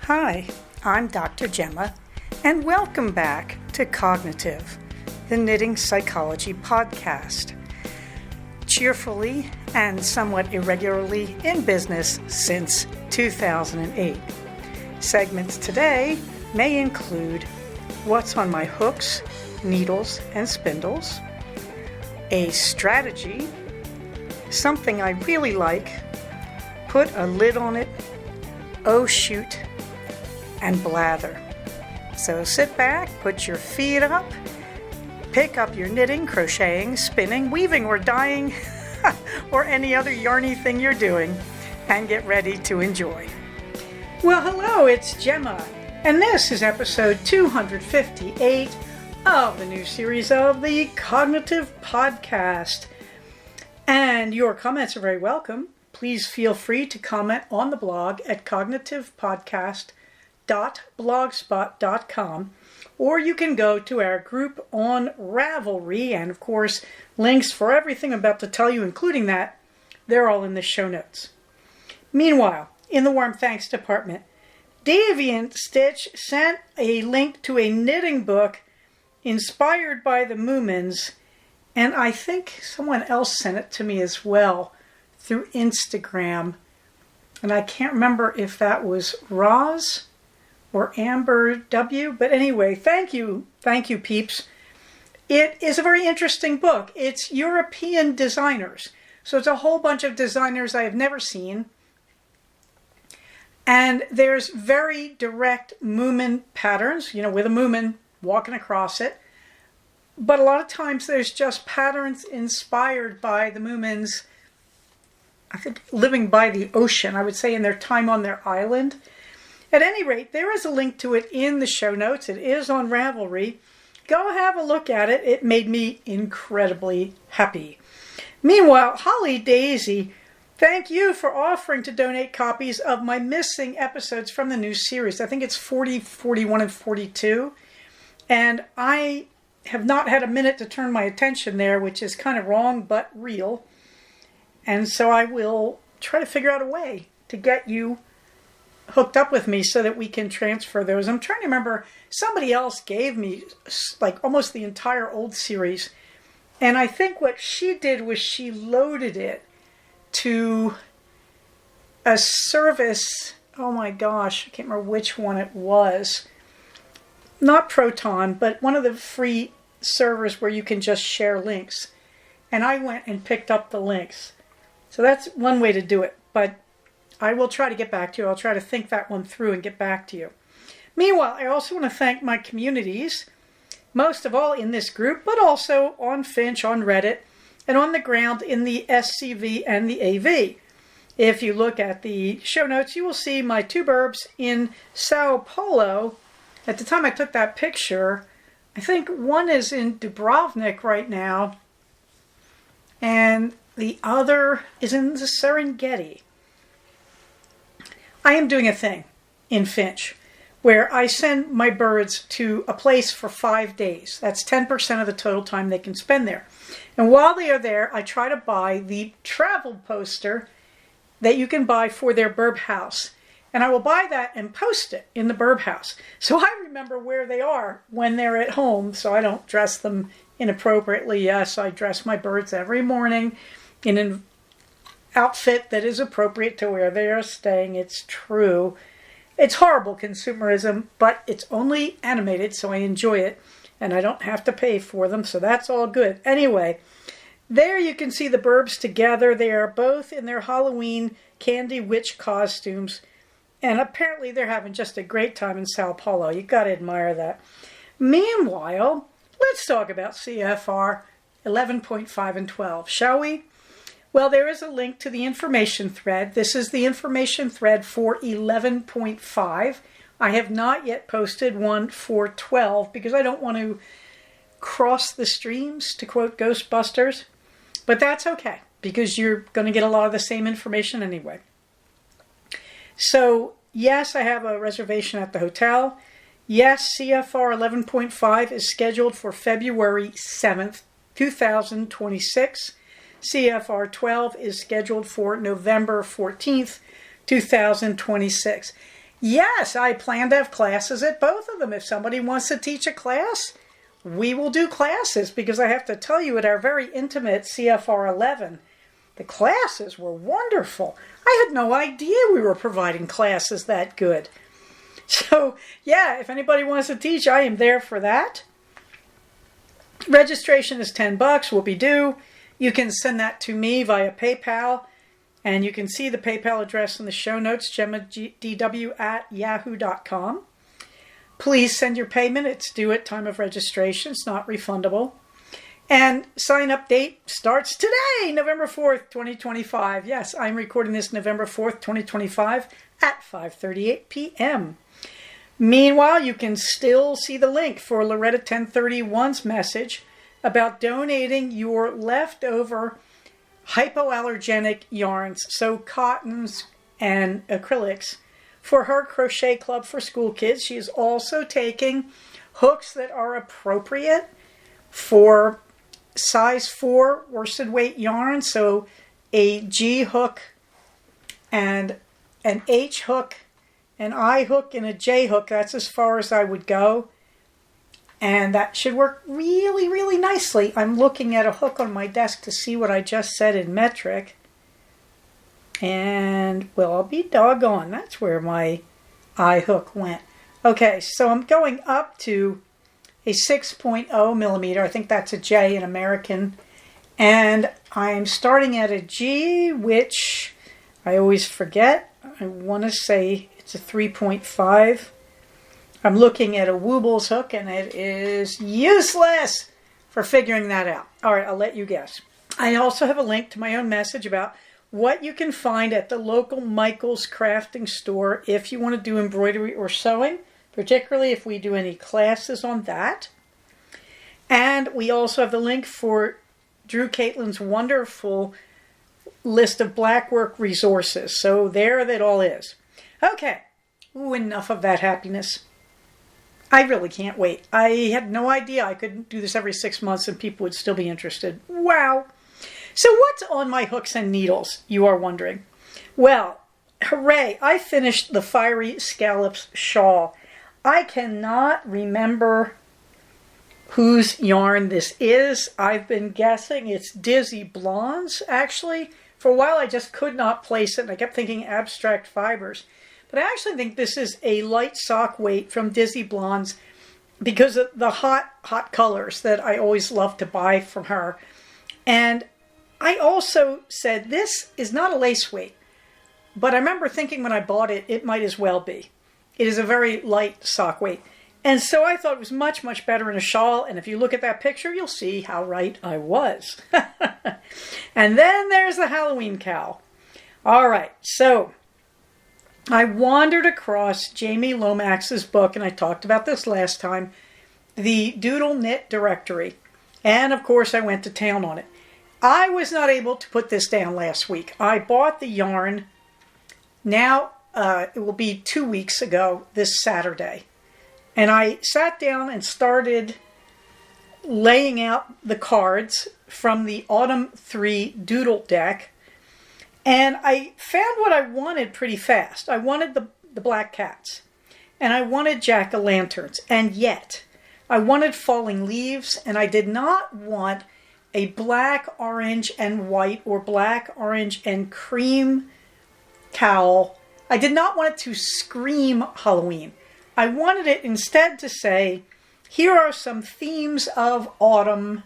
Hi, I'm Dr. Gemma, and welcome back to Cognitive, the Knitting Psychology podcast. Cheerfully and somewhat irregularly in business since 2008. Segments today may include what's on my hooks, needles, and spindles, a strategy, something I really like, put a lid on it, oh shoot, and blather. So sit back, put your feet up, pick up your knitting, crocheting, spinning, weaving, or dyeing, or any other yarny thing you're doing, and get ready to enjoy. Well, hello, it's Gemma, and this is episode 258 of the new series of the Cognitive Podcast. And your comments are very welcome. Please feel free to comment on the blog at cognitivepodcast.blogspot.com, or you can go to our group on Ravelry, and of course, links for everything I'm about to tell you, including that, they're all in the show notes. Meanwhile, in the warm thanks department, Deviant Stitch sent a link to a knitting book inspired by the Moomins, and I think someone else sent it to me as well through Instagram. And I can't remember if that was Roz or Amber W. But anyway, thank you peeps. It is a very interesting book. It's European designers. So it's a whole bunch of designers I have never seen. And there's very direct Moomin patterns, with a Moomin walking across it. But a lot of times there's just patterns inspired by the Moomins, I think, living by the ocean, I would say, in their time on their island. At any rate, there is a link to it in the show notes. It is on Ravelry. Go have a look at it. It made me incredibly happy. Meanwhile, Holly Daisy, thank you for offering to donate copies of my missing episodes from the new series. I think it's 40, 41, and 42. And I have not had a minute to turn my attention there, which is kind of wrong but real. And so I will try to figure out a way to get you hooked up with me so that we can transfer those. I'm trying to remember, somebody else gave me like almost the entire old series. And I think what she did was she loaded it to a service. Oh my gosh, I can't remember which one it was. Not Proton, but one of the free servers where you can just share links. And I went and picked up the links. So that's one way to do it, but I will try to get back to you. I'll try to think that one through and get back to you. Meanwhile, I also want to thank my communities, most of all in this group, but also on Finch, on Reddit, and on the ground in the SCV and the AV. If you look at the show notes, you will see my two burbs in Sao Paulo. At the time I took that picture, I think one is in Dubrovnik right now, and the other is in the Serengeti. I am doing a thing in Finch where I send my birds to a place for 5 days. That's 10% of the total time they can spend there. And while they are there, I try to buy the travel poster that you can buy for their burb house. And I will buy that and post it in the burb house. So I remember where they are when they're at home, so I don't dress them inappropriately. Yes, I dress my birds every morning in an outfit that is appropriate to where they are staying. It's true. It's horrible consumerism, but it's only animated, so I enjoy it, and I don't have to pay for them, so that's all good. Anyway, there you can see the burbs together. They are both in their Halloween Candy Witch costumes, and apparently they're having just a great time in Sao Paulo. You got to admire that. Meanwhile, let's talk about CFR 11.5 and 12, shall we? Well, there is a link to the information thread. This is the information thread for 11.5. I have not yet posted one for 12 because I don't want to cross the streams, to quote Ghostbusters. But that's okay because you're going to get a lot of the same information anyway. So, yes, I have a reservation at the hotel. Yes, CFR 11.5 is scheduled for February 7th, 2026. CFR 12 is scheduled for November 14th, 2026. Yes, I plan to have classes at both of them. If somebody wants to teach a class, we will do classes, because I have to tell you, at our very intimate CFR 11, the classes were wonderful. I had no idea we were providing classes that good. So, yeah, if anybody wants to teach, I am there for that. Registration is $10, will be due. You can send that to me via PayPal, and you can see the PayPal address in the show notes, gemmadw@yahoo.com. Please send your payment. It's due at time of registration. It's not refundable. And sign-up date starts today, November 4th, 2025. Yes, I'm recording this November 4th, 2025 at 5:38 p.m. Meanwhile, you can still see the link for Loretta 1031's message about donating your leftover hypoallergenic yarns, so cottons and acrylics, for her crochet club for school kids. She is also taking hooks that are appropriate for size 4 worsted weight yarn, so a G hook and an H hook, an I hook and a J hook. That's as far as I would go. And that should work really, really nicely. I'm looking at a hook on my desk to see what I just said in metric. And, well, I'll be doggone. That's where my I hook went. Okay, so I'm going up to a 6.0 millimeter. I think that's a J in American. And I'm starting at a G, which I always forget. I want to say it's a 3.5. I'm looking at a Woobles hook, and it is useless for figuring that out. All right, I'll let you guess. I also have a link to my own message about what you can find at the local Michael's crafting store if you want to do embroidery or sewing, particularly if we do any classes on that. And we also have the link for Drew Caitlin's wonderful list of blackwork resources. So there that all is. Okay, enough of that happiness. I really can't wait. I had no idea I could do this every 6 months and people would still be interested. Wow. So what's on my hooks and needles, you are wondering? Well, hooray, I finished the Fiery Scallops shawl. I cannot remember whose yarn this is. I've been guessing it's Dizzy Blonde's, actually. For a while I just could not place it, and I kept thinking abstract fibers. But I actually think this is a light sock weight from Dizzy Blonde's because of the hot colors that I always love to buy from her. And I also said this is not a lace weight, but I remember thinking when I bought it, it might as well be. It is a very light sock weight. And so I thought it was much, much better in a shawl. And if you look at that picture, you'll see how right I was. And then there's the Halloween cowl. All right, so I wandered across Jamie Lomax's book, and I talked about this last time, the Doodle Knit Directory. And of course, I went to town on it. I was not able to put this down last week. I bought the yarn. Now, it will be 2 weeks ago, this Saturday. And I sat down and started laying out the cards from the Autumn 3 Doodle deck. And I found what I wanted pretty fast. I wanted the black cats. And I wanted jack-o'-lanterns. And yet, I wanted falling leaves. And I did not want a black, orange, and white or black, orange, and cream cowl. I did not want it to scream Halloween. I wanted it instead to say, here are some themes of autumn,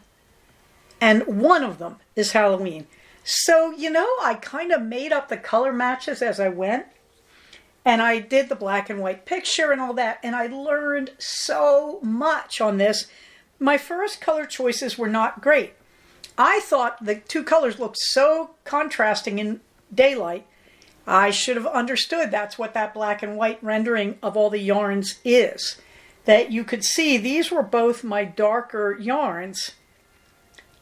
and one of them is Halloween. So, you know, I kind of made up the color matches as I went, and I did the black and white picture and all that, and I learned so much on this. My first color choices were not great. I thought the two colors looked so contrasting in daylight, I should have understood that's what that black and white rendering of all the yarns is. That you could see these were both my darker yarns.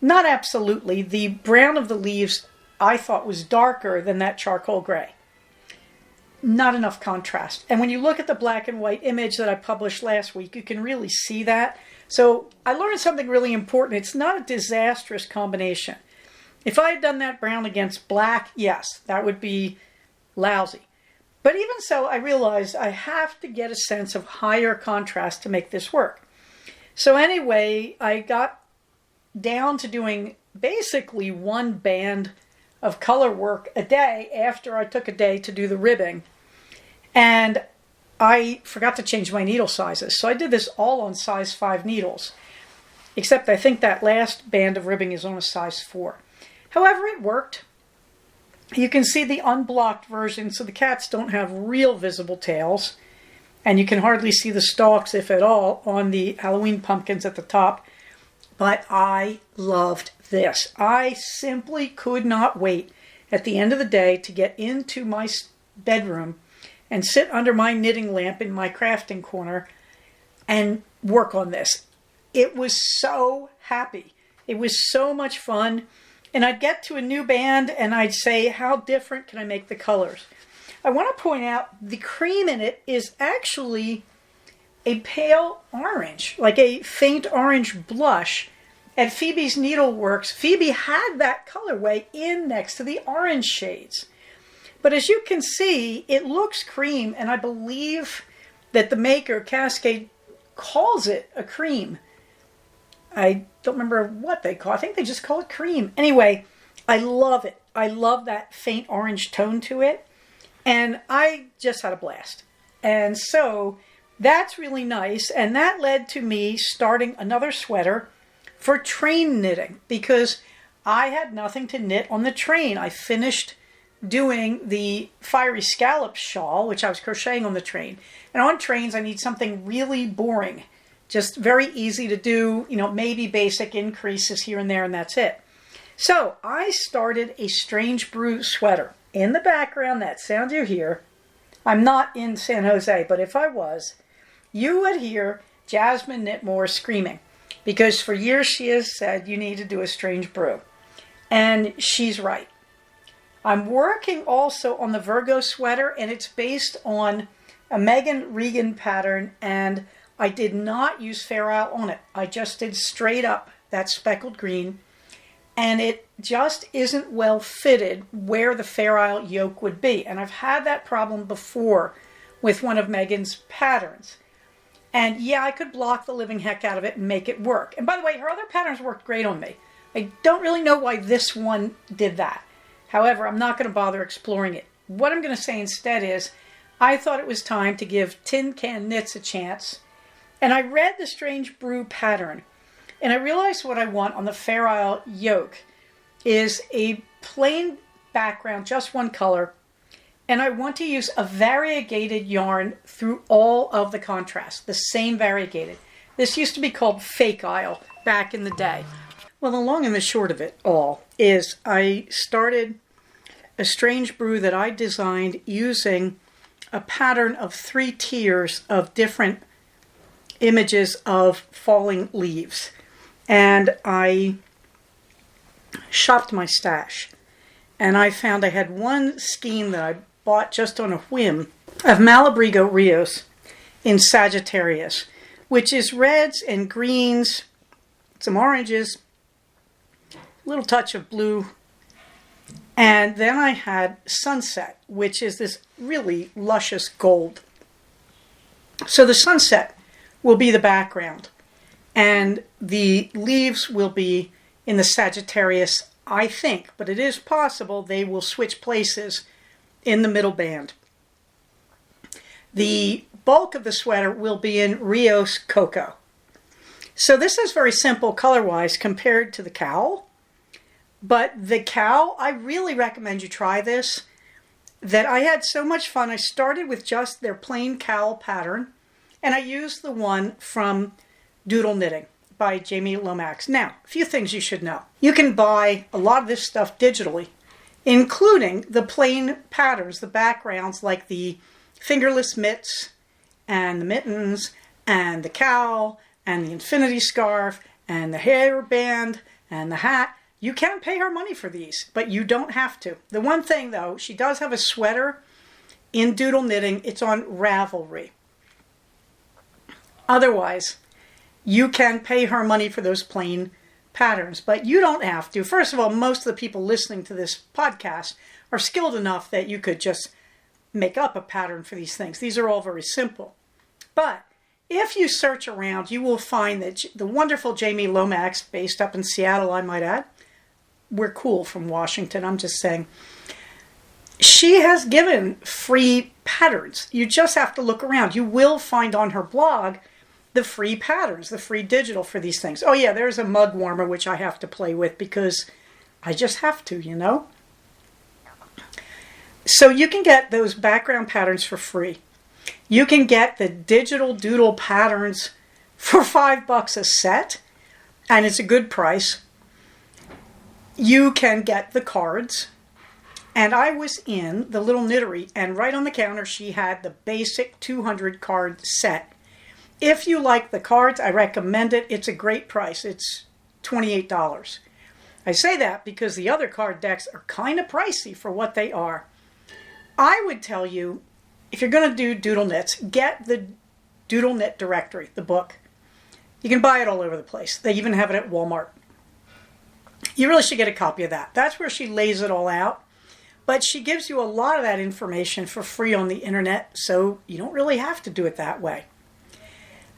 Not absolutely. The brown of the leaves I thought was darker than that charcoal gray. Not enough contrast. And when you look at the black and white image that I published last week, you can really see that. So I learned something really important. It's not a disastrous combination. If I had done that brown against black, yes, that would be lousy. But even so, I realized I have to get a sense of higher contrast to make this work. So anyway, I got down to doing basically one band of color work a day after I took a day to do the ribbing. And I forgot to change my needle sizes. So I did this all on size 5 needles. Except I think that last band of ribbing is on a size 4. However, it worked. You can see the unblocked version, so the cats don't have real visible tails. And you can hardly see the stalks, if at all, on the Halloween pumpkins at the top. But I loved this. I simply could not wait at the end of the day to get into my bedroom and sit under my knitting lamp in my crafting corner and work on this. It was so happy. It was so much fun. And I'd get to a new band and I'd say, how different can I make the colors? I want to point out the cream in it is actually a pale orange, like a faint orange blush. At Phoebe's Needleworks, Phoebe had that colorway in next to the orange shades. But as you can see, it looks cream, and I believe that the maker, Cascade, calls it a cream. I don't remember what they call it. I think they just call it cream. Anyway, I love it. I love that faint orange tone to it. And I just had a blast. And so that's really nice. And that led to me starting another sweater for train knitting, because I had nothing to knit on the train. I finished doing the Fiery Scallop shawl, which I was crocheting on the train. And on trains, I need something really boring. Just very easy to do, maybe basic increases here and there, and that's it. So I started a Strange Brew sweater. In the background, that sound you hear, I'm not in San Jose, but if I was, you would hear Jasmine Knitmore screaming. Because for years she has said, you need to do a Strange Brew. And she's right. I'm working also on the Virgo sweater, and it's based on a Megan Regan pattern, and I did not use Fair Isle on it. I just did straight up that speckled green, and it just isn't well fitted where the Fair Isle yoke would be. And I've had that problem before with one of Megan's patterns. And yeah, I could block the living heck out of it and make it work. And by the way, her other patterns worked great on me. I don't really know why this one did that. However, I'm not going to bother exploring it. What I'm going to say instead is, I thought it was time to give Tin Can Knits a chance. And I read the Strange Brew pattern. And I realized what I want on the Fair Isle yoke is a plain background, just one color. And I want to use a variegated yarn through all of the contrast, the same variegated. This used to be called Fake Isle back in the day. Well, the long and the short of it all is I started a Strange Brew that I designed using a pattern of 3 tiers of different images of falling leaves. And I shopped my stash. And I found I had one skein that I bought just on a whim of Malabrigo Rios in Sagittarius, which is reds and greens, some oranges, a little touch of blue. And then I had Sunset, which is this really luscious gold. So the sunset will be the background, and the leaves will be in the Sagittarius, I think, but it is possible they will switch places in the middle band. The bulk of the sweater will be in Rios Cocoa. So this is very simple color-wise compared to the cowl. But the cowl, I really recommend you try this. That I had so much fun. I started with just their plain cowl pattern. And I used the one from Doodle Knitting by Jamie Lomax. Now, a few things you should know. You can buy a lot of this stuff digitally, including the plain patterns, the backgrounds like the fingerless mitts and the mittens and the cowl and the infinity scarf and the hairband and the hat. You can pay her money for these, but you don't have to. The one thing, though, she does have a sweater in Doodle Knitting. It's on Ravelry. Otherwise, you can pay her money for those plain patterns, but you don't have to. First of all, most of the people listening to this podcast are skilled enough that you could just make up a pattern for these things. These are all very simple. But if you search around, you will find that the wonderful Jamie Lomax, based up in Seattle, I might add, we're cool from Washington, I'm just saying, she has given free patterns. You just have to look around. You will find on her blog the free patterns, the free digital for these things. Oh yeah, there's a mug warmer, which I have to play with because I just have to, you know. So you can get those background patterns for free. You can get the digital doodle patterns for $5 a set, and it's a good price. You can get the cards. And I was in the little knittery, and right on the counter she had the basic 200 card set. If you like the cards, I recommend it. It's a great price. It's $28. I say that because the other card decks are kind of pricey for what they are. I would tell you, if you're going to do doodle knits, get the Doodle Knit Directory, the book. You can buy it all over the place. They even have it at Walmart. You really should get a copy of that. That's where she lays it all out. But she gives you a lot of that information for free on the internet, so you don't really have to do it that way.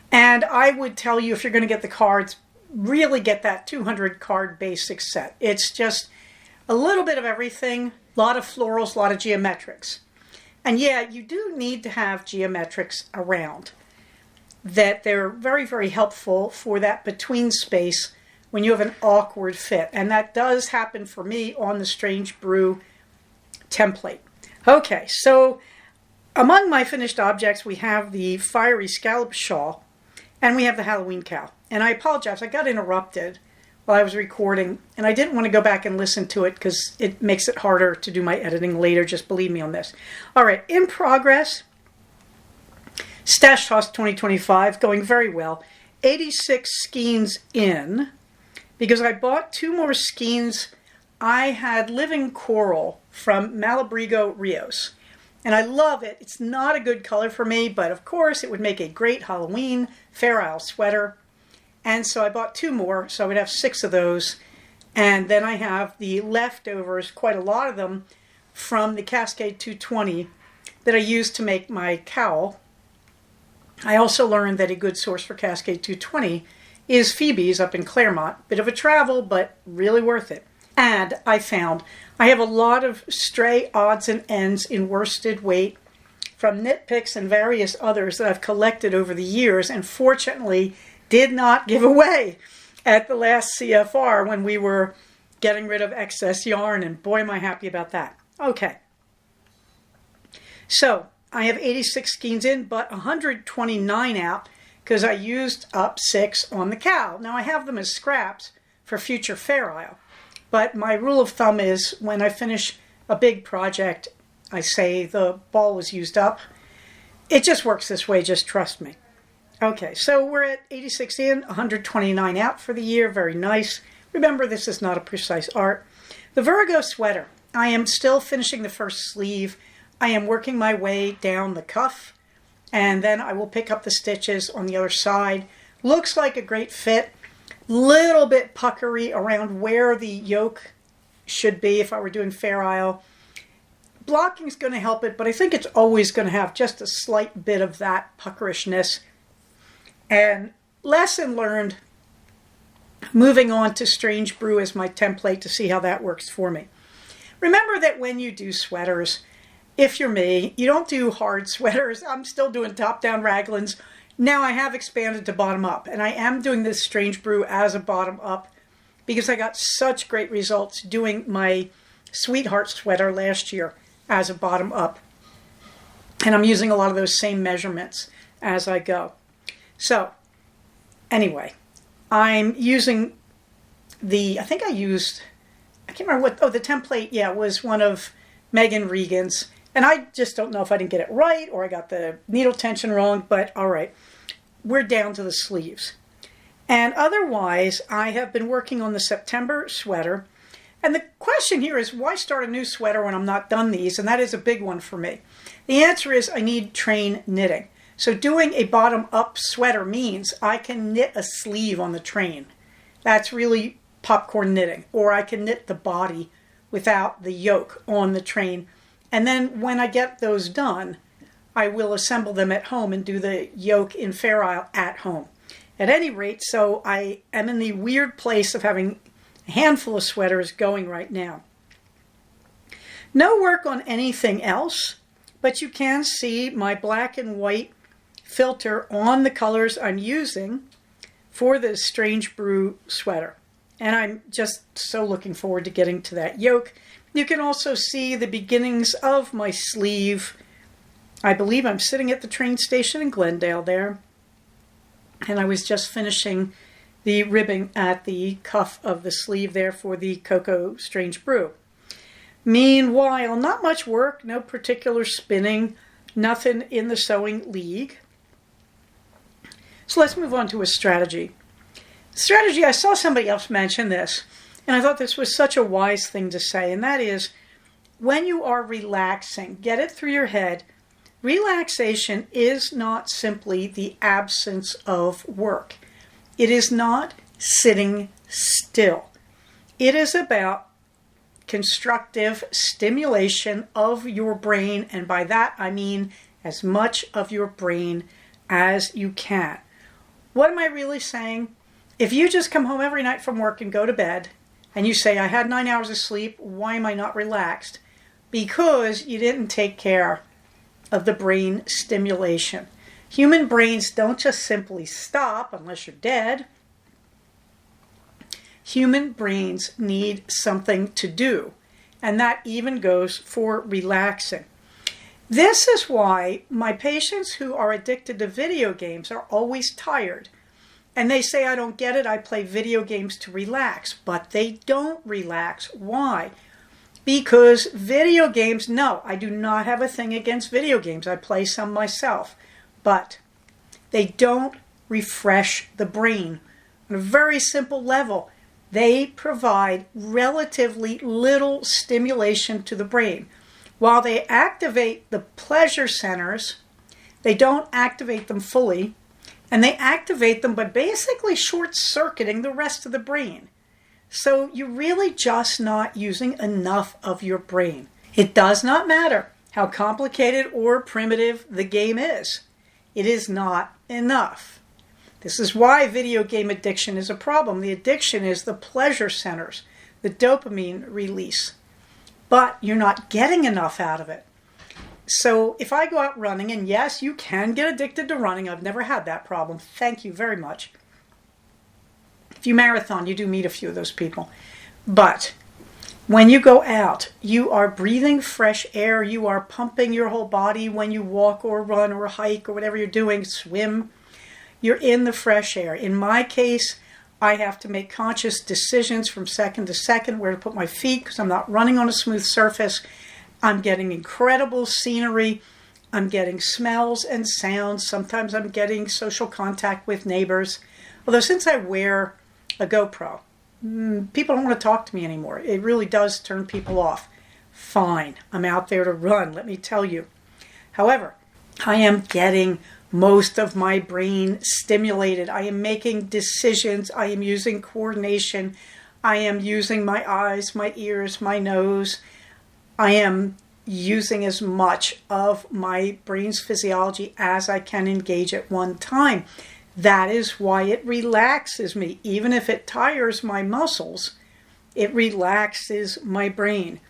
And I would tell you, if you're going to get the cards, really get that 200 card basic set. It's just a little bit of everything, a lot of florals, a lot of geometrics. And yeah, you do need to have geometrics around. That they're very, very helpful for that between space when you have an awkward fit. And that does happen for me on the Strange Brew template. Okay, so among my finished objects, we have the fiery scallop shawl, and we have the Halloween cow. And I apologize, I got interrupted while I was recording, and I didn't want to go back and listen to it because it makes it harder to do my editing later, just believe me on this. All right, in progress, Stash Toss 2025, going very well. 86 skeins in, because I bought 2 more skeins. I had Living Coral from Malabrigo Rios, and I love it. It's not a good color for me, but of course it would make a great Halloween Fair Isle sweater. And so I bought 2 more, so I would have 6 of those. And then I have the leftovers, quite a lot of them, from the Cascade 220 that I used to make my cowl. I also learned that a good source for Cascade 220 is Phoebe's up in Claremont. Bit of a travel, but really worth it. And I found I have a lot of stray odds and ends in worsted weight from Knit Picks and various others that I've collected over the years, and fortunately did not give away at the last CFR when we were getting rid of excess yarn, and boy am I happy about that. Okay, so I have 86 skeins in, but 129 out because I used up 6 on the cow. Now I have them as scraps for future Fair Isle, but my rule of thumb is when I finish a big project, I say the ball was used up. It just works this way, just trust me. Okay, so we're at 86 in, 129 out for the year, very nice. Remember, this is not a precise art. The Virgo sweater, I am still finishing the first sleeve. I am working my way down the cuff, and then I will pick up the stitches on the other side. Looks like a great fit. Little bit puckery around where the yoke should be if I were doing Fair Isle. Blocking is going to help it, but I think it's always going to have just a slight bit of that puckerishness. And lesson learned, moving on to Strange Brew as my template to see how that works for me. Remember that when you do sweaters, if you're me, you don't do hard sweaters. I'm still doing top-down raglans. Now I have expanded to bottom-up, and I am doing this Strange Brew as a bottom-up because I got such great results doing my Sweetheart sweater last year as a bottom-up. And I'm using a lot of those same measurements as I go. So, anyway, I'm using I can't remember the template, yeah, was one of Megan Regan's. And I just don't know if I didn't get it right or I got the needle tension wrong, but all right, we're down to the sleeves. And otherwise, I have been working on the September sweater. And the question here is, why start a new sweater when I'm not done these? And that is a big one for me. The answer is I need train knitting. So doing a bottom-up sweater means I can knit a sleeve on the train. That's really popcorn knitting. Or I can knit the body without the yoke on the train And then when I get those done, I will assemble them at home and do the yoke in Fair Isle at home. At any rate, so I am in the weird place of having a handful of sweaters going right now. No work on anything else, but you can see my black and white filter on the colors I'm using for this Strange Brew sweater. And I'm just so looking forward to getting to that yoke. You can also see the beginnings of my sleeve. I believe I'm sitting at the train station in Glendale there. And I was just finishing the ribbing at the cuff of the sleeve there for the Cocoa Strange Brew. Meanwhile, not much work, no particular spinning, nothing in the sewing league. So let's move on to a strategy. Strategy, I saw somebody else mention this, and I thought this was such a wise thing to say, and that is, when you are relaxing, get it through your head, relaxation is not simply the absence of work. It is not sitting still. It is about constructive stimulation of your brain, and by that I mean as much of your brain as you can. What am I really saying? If you just come home every night from work and go to bed, and you say, I had 9 hours of sleep, why am I not relaxed? Because you didn't take care of the brain stimulation. Human brains don't just simply stop unless you're dead. Human brains need something to do, and that even goes for relaxing. This is why my patients who are addicted to video games are always tired. And they say, I don't get it, I play video games to relax. But they don't relax. Why? Because video games, no, I do not have a thing against video games. I play some myself. But they don't refresh the brain. On a very simple level, they provide relatively little stimulation to the brain. While they activate the pleasure centers, they don't activate them fully, and they activate them by basically short-circuiting the rest of the brain. So you're really just not using enough of your brain. It does not matter how complicated or primitive the game is. It is not enough. This is why video game addiction is a problem. The addiction is the pleasure centers, the dopamine release. But you're not getting enough out of it. So if I go out running, and yes, you can get addicted to running. I've never had that problem. Thank you very much. If you marathon, you do meet a few of those people. But when you go out, you are breathing fresh air. You are pumping your whole body when you walk or run or hike or whatever you're doing, swim. You're in the fresh air. In my case, I have to make conscious decisions from second to second where to put my feet because I'm not running on a smooth surface. I'm getting incredible scenery. I'm getting smells and sounds. Sometimes I'm getting social contact with neighbors. Although since I wear a GoPro, people don't want to talk to me anymore. It really does turn people off. Fine, I'm out there to run, let me tell you. However, I am getting most of my brain stimulated. I am making decisions. I am using coordination. I am using my eyes, my ears, my nose. I am using as much of my brain's physiology as I can engage at one time. That is why it relaxes me. Even if it tires my muscles, it relaxes my brain.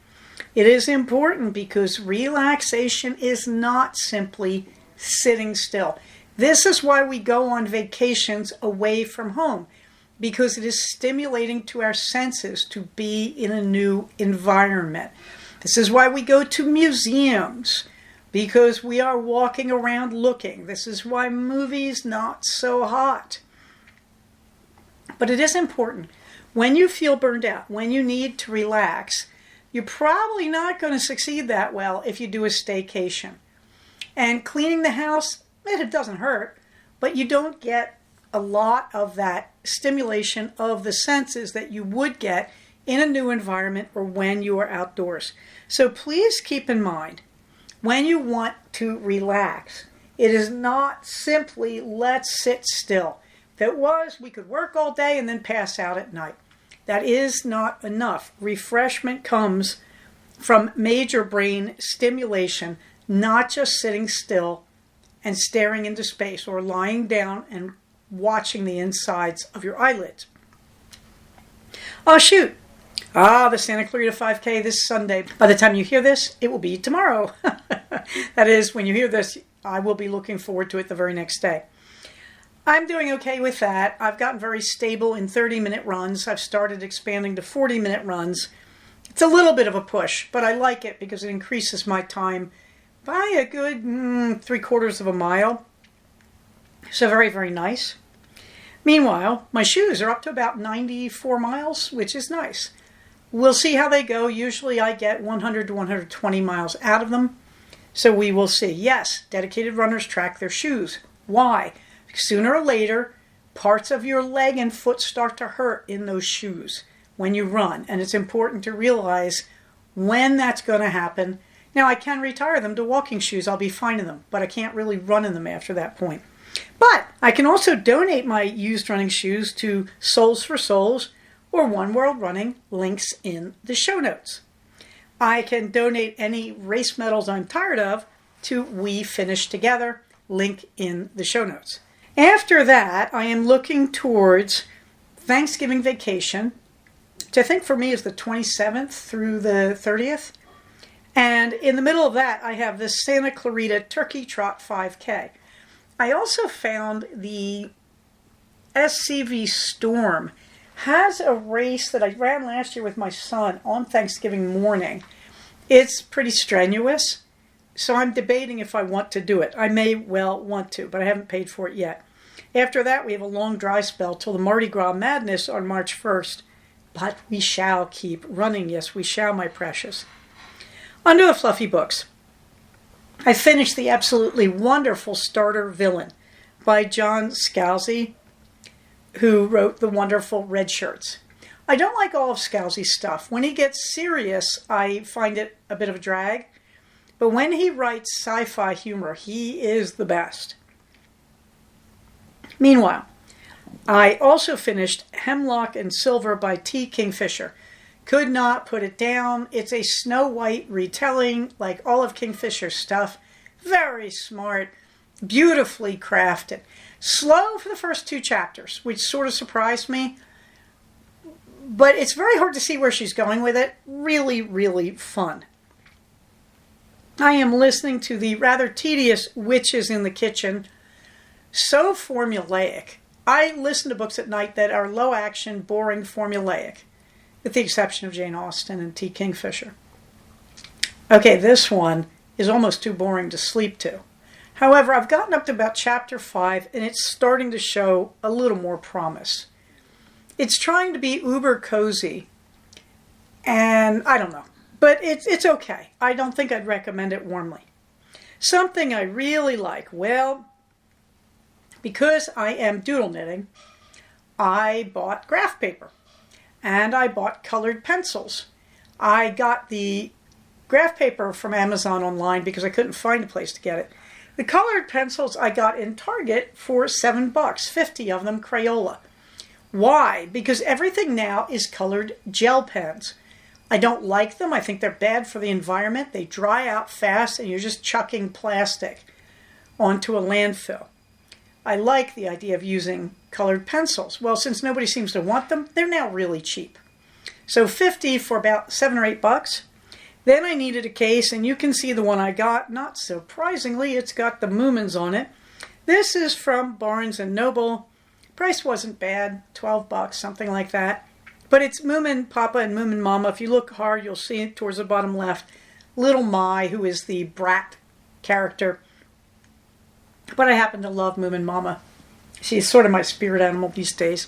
It is important because relaxation is not simply sitting still. This is why we go on vacations away from home, because it is stimulating to our senses to be in a new environment. This is why we go to museums, because we are walking around looking. This is why movies not so hot. But it is important. When you feel burned out, when you need to relax, you're probably not going to succeed that well if you do a staycation. And cleaning the house, it doesn't hurt, but you don't get a lot of that stimulation of the senses that you would get in a new environment or when you are outdoors. So please keep in mind, when you want to relax, it is not simply let's sit still. If it was, we could work all day and then pass out at night. That is not enough. Refreshment comes from major brain stimulation, not just sitting still and staring into space or lying down and watching the insides of your eyelids. Oh, shoot. The Santa Clarita 5K this Sunday. By the time you hear this, it will be tomorrow. That is, when you hear this, I will be looking forward to it the very next day. I'm doing okay with that. I've gotten very stable in 30-minute runs. I've started expanding to 40-minute runs. It's a little bit of a push, but I like it because it increases my time by a good 3/4 of a mile. So very, very nice. Meanwhile, my shoes are up to about 94 miles, which is nice. We'll see how they go. Usually I get 100 to 120 miles out of them. So we will see. Yes, dedicated runners track their shoes. Why? Sooner or later, parts of your leg and foot start to hurt in those shoes when you run. And it's important to realize when that's going to happen. Now, I can retire them to walking shoes. I'll be fine in them. But I can't really run in them after that point. But I can also donate my used running shoes to Soles for Souls or One World Running, links in the show notes. I can donate any race medals I'm tired of to We Finish Together, link in the show notes. After that, I am looking towards Thanksgiving vacation, which I think for me is the 27th through the 30th. And in the middle of that, I have this Santa Clarita Turkey Trot 5K. I also found the SCV Storm has a race that I ran last year with my son on Thanksgiving morning. It's pretty strenuous, so I'm debating if I want to do it. I may well want to, but I haven't paid for it yet. After that, we have a long dry spell till the Mardi Gras Madness on March 1st. But we shall keep running. Yes, we shall, my precious. Under the fluffy books, I finished the absolutely wonderful Starter Villain by John Scalzi, who wrote the wonderful Red Shirts. I don't like all of Scalzi's stuff. When he gets serious, I find it a bit of a drag. But when he writes sci-fi humor, he is the best. Meanwhile, I also finished Hemlock and Silver by T. Kingfisher. Could not put it down. It's a Snow White retelling, like all of Kingfisher's stuff. Very smart, beautifully crafted. Slow for the first 2 chapters, which sort of surprised me. But it's very hard to see where she's going with it. Really, really fun. I am listening to the rather tedious Witches in the Kitchen. So formulaic. I listen to books at night that are low action, boring, formulaic, with the exception of Jane Austen and T. Kingfisher. Okay, this one is almost too boring to sleep to. However, I've gotten up to about chapter 5, and it's starting to show a little more promise. It's trying to be uber cozy, and I don't know, but it's okay. I don't think I'd recommend it warmly. Something I really like, well, because I am doodle knitting, I bought graph paper, and I bought colored pencils. I got the graph paper from Amazon online because I couldn't find a place to get it. The colored pencils I got in Target for $7, 50 of them Crayola. Why? Because everything now is colored gel pens. I don't like them. I think they're bad for the environment. They dry out fast and you're just chucking plastic onto a landfill. I like the idea of using colored pencils. Well, since nobody seems to want them, they're now really cheap. So 50 for about $7 or $8. Then I needed a case, and you can see the one I got. Not surprisingly, it's got the Moomins on it. This is from Barnes & Noble. Price wasn't bad, $12, something like that. But it's Moomin Papa and Moomin Mama. If you look hard, you'll see it towards the bottom left. Little Mai, who is the brat character. But I happen to love Moomin Mama. She's sort of my spirit animal these days.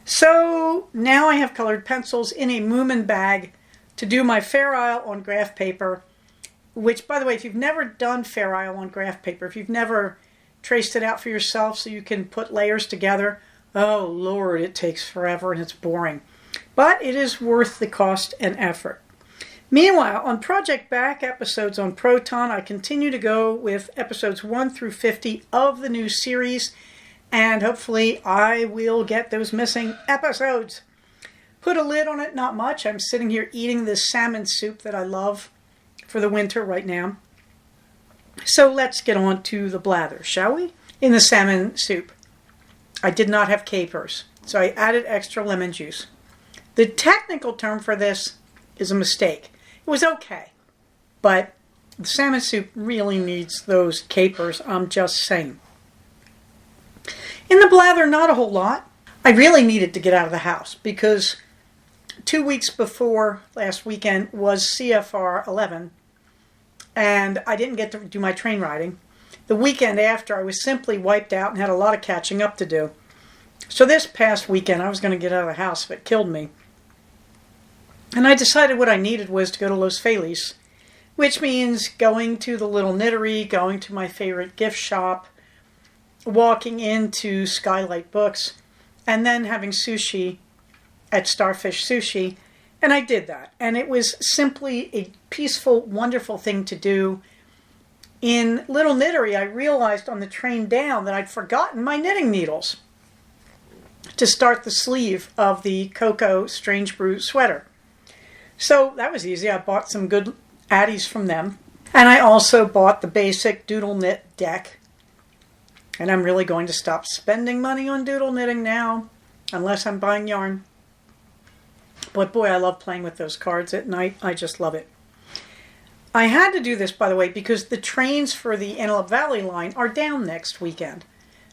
So now I have colored pencils in a Moomin bag to do my Fair Isle on graph paper, which, by the way, if you've never done Fair Isle on graph paper, if you've never traced it out for yourself so you can put layers together, oh Lord, it takes forever and it's boring. But it is worth the cost and effort. Meanwhile, on Project Back episodes on Proton, I continue to go with episodes 1 through 50 of the new series, and hopefully I will get those missing episodes. Put a lid on it, not much. I'm sitting here eating this salmon soup that I love for the winter right now. So let's get on to the blather, shall we? In the salmon soup, I did not have capers, so I added extra lemon juice. The technical term for this is a mistake. It was okay, but the salmon soup really needs those capers, I'm just saying. In the blather, not a whole lot. I really needed to get out of the house because 2 weeks before last weekend was CFR 11, and I didn't get to do my train riding. The weekend after, I was simply wiped out and had a lot of catching up to do. So this past weekend, I was going to get out of the house if it killed me. And I decided what I needed was to go to Los Feliz, which means going to the Little Knittery, going to my favorite gift shop, walking into Skylight Books, and then having sushi at Starfish Sushi. And I did that. And it was simply a peaceful, wonderful thing to do. In Little Knittery, I realized on the train down that I'd forgotten my knitting needles to start the sleeve of the Cocoa Strange Brew sweater. So that was easy. I bought some good addies from them. And I also bought the basic Doodle Knit deck. And I'm really going to stop spending money on doodle knitting now, unless I'm buying yarn. But boy, I love playing with those cards at night. I just love it. I had to do this, by the way, because the trains for the Antelope Valley line are down next weekend.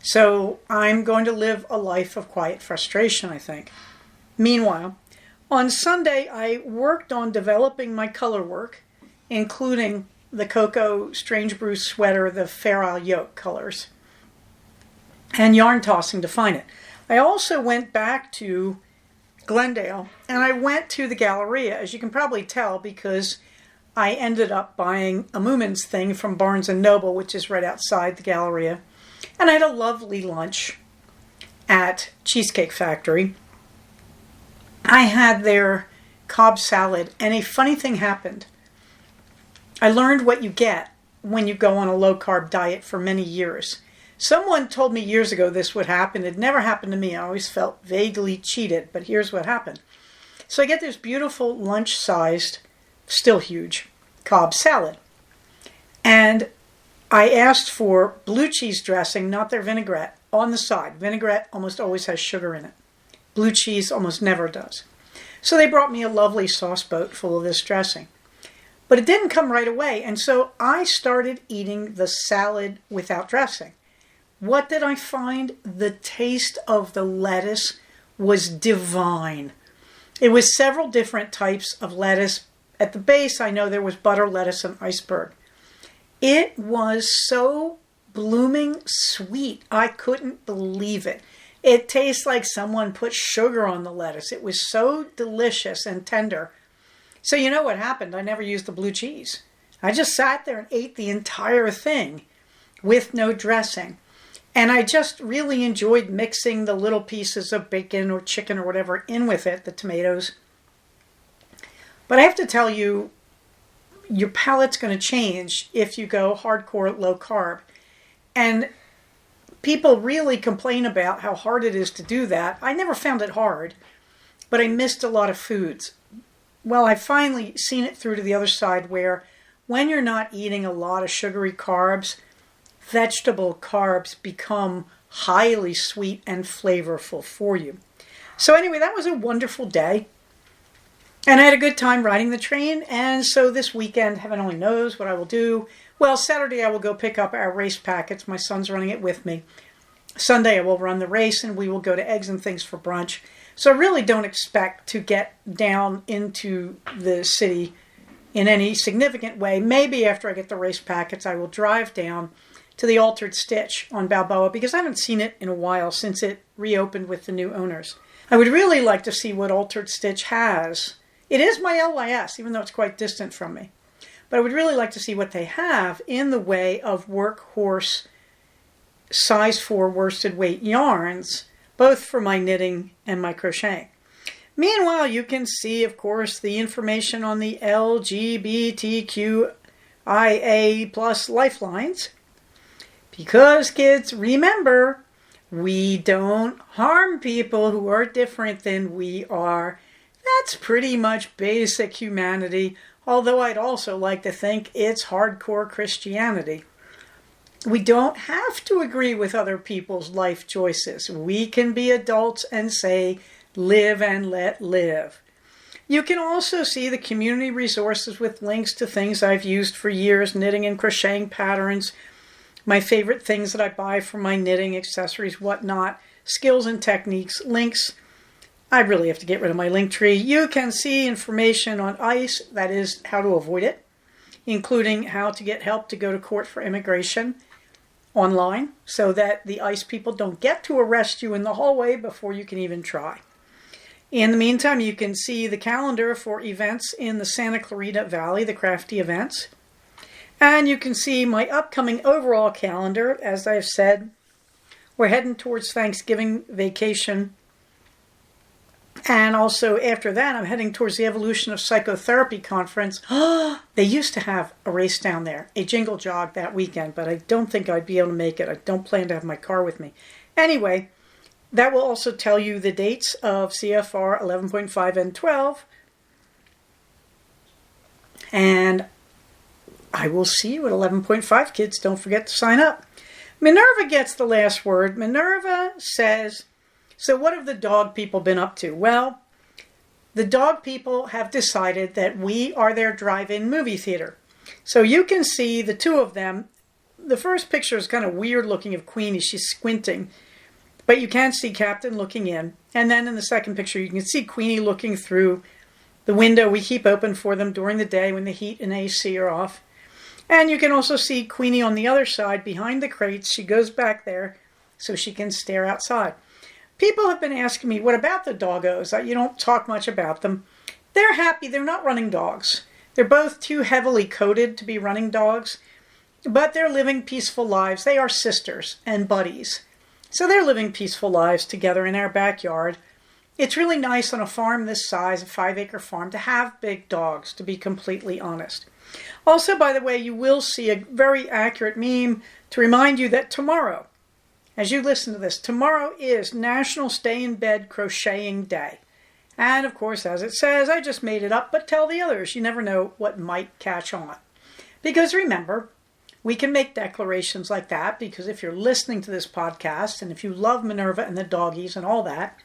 So I'm going to live a life of quiet frustration, I think. Meanwhile, on Sunday, I worked on developing my color work, including the Cocoa Strange Brew sweater, the Fair Isle yoke colors, and yarn tossing to find it. I also went back to Glendale, and I went to the Galleria, as you can probably tell, because I ended up buying a Moomin's thing from Barnes & Noble, which is right outside the Galleria. And I had a lovely lunch at Cheesecake Factory. I had their Cobb salad, and a funny thing happened. I learned what you get when you go on a low-carb diet for many years. Someone told me years ago this would happen. It never happened to me. I always felt vaguely cheated, but here's what happened. So I get this beautiful lunch-sized, still huge, Cobb salad. And I asked for blue cheese dressing, not their vinaigrette, on the side. Vinaigrette almost always has sugar in it. Blue cheese almost never does. So they brought me a lovely sauce boat full of this dressing. But it didn't come right away, and so I started eating the salad without dressing. What did I find? The taste of the lettuce was divine. It was several different types of lettuce. At the base, I know there was butter lettuce and iceberg. It was so blooming sweet. I couldn't believe it. It tastes like someone put sugar on the lettuce. It was so delicious and tender. So you know what happened? I never used the blue cheese. I just sat there and ate the entire thing with no dressing. And I just really enjoyed mixing the little pieces of bacon or chicken or whatever in with it, the tomatoes. But I have to tell you, your palate's going to change if you go hardcore low carb. And people really complain about how hard it is to do that. I never found it hard, but I missed a lot of foods. Well, I've finally seen it through to the other side where when you're not eating a lot of sugary carbs, vegetable carbs become highly sweet and flavorful for you. So anyway, that was a wonderful day. And I had a good time riding the train. And so this weekend, heaven only knows what I will do. Well, Saturday I will go pick up our race packets. My son's running it with me. Sunday I will run the race and we will go to Eggs and Things for brunch. So I really don't expect to get down into the city in any significant way. Maybe after I get the race packets, I will drive down to the Altered Stitch on Balboa because I haven't seen it in a while since it reopened with the new owners. I would really like to see what Altered Stitch has. It is my LYS, even though it's quite distant from me. But I would really like to see what they have in the way of workhorse size 4 worsted weight yarns, both for my knitting and my crocheting. Meanwhile, you can see, of course, the information on the LGBTQIA plus lifelines. Because, kids, remember, we don't harm people who are different than we are. That's pretty much basic humanity, although I'd also like to think it's hardcore Christianity. We don't have to agree with other people's life choices. We can be adults and say, live and let live. You can also see the community resources with links to things I've used for years, knitting and crocheting patterns, my favorite things that I buy for my knitting, accessories, whatnot, skills and techniques, links. I really have to get rid of my link tree. You can see information on ICE, that is how to avoid it, including how to get help to go to court for immigration online so that the ICE people don't get to arrest you in the hallway before you can even try. In the meantime, you can see the calendar for events in the Santa Clarita Valley, the crafty events. And you can see my upcoming overall calendar. As I've said, we're heading towards Thanksgiving vacation. And also after that, I'm heading towards the Evolution of Psychotherapy conference. They used to have a race down there, a jingle jog that weekend, but I don't think I'd be able to make it. I don't plan to have my car with me. Anyway, that will also tell you the dates of CFR 11.5 and 12. And I will see you at 11.5, kids. Don't forget to sign up. Minerva gets the last word. Minerva says, so what have the dog people been up to? Well, the dog people have decided that we are their drive-in movie theater. So you can see the two of them. The first picture is kind of weird looking of Queenie. She's squinting. But you can see Captain looking in. And then in the second picture, you can see Queenie looking through the window we keep open for them during the day when the heat and AC are off. And you can also see Queenie on the other side behind the crates. She goes back there so she can stare outside. People have been asking me, what about the doggos? You don't talk much about them. They're happy. They're not running dogs. They're both too heavily coated to be running dogs. But they're living peaceful lives. They are sisters and buddies. So they're living peaceful lives together in our backyard. It's really nice on a farm this size, a 5-acre farm, to have big dogs, to be completely honest. Also, by the way, you will see a very accurate meme to remind you that tomorrow, as you listen to this, tomorrow is National Stay in Bed Crocheting Day. And of course, as it says, I just made it up, but tell the others. You never know what might catch on. Because remember, we can make declarations like that, because if you're listening to this podcast, and if you love Minerva and the doggies and all that,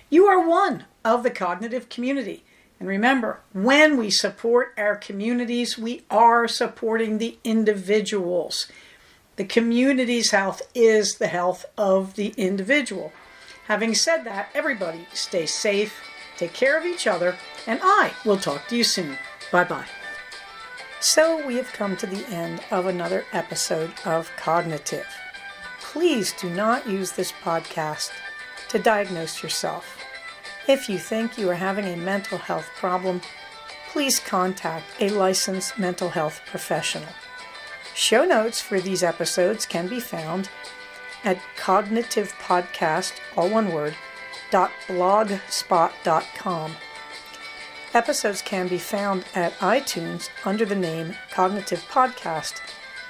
you are one of the cognitive community. And remember, when we support our communities, we are supporting the individuals. The community's health is the health of the individual. Having said that, everybody stay safe, take care of each other, and I will talk to you soon. Bye-bye. So we have come to the end of another episode of Cognitive. Please do not use this podcast to diagnose yourself. If you think you are having a mental health problem, please contact a licensed mental health professional. Show notes for these episodes can be found at cognitivepodcast, all one word, .blogspot.com. Episodes can be found at iTunes under the name Cognitive Podcast,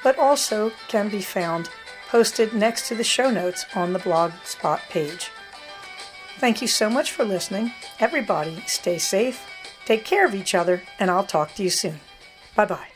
but also can be found posted next to the show notes on the Blogspot page. Thank you so much for listening. Everybody, stay safe, take care of each other, and I'll talk to you soon. Bye-bye.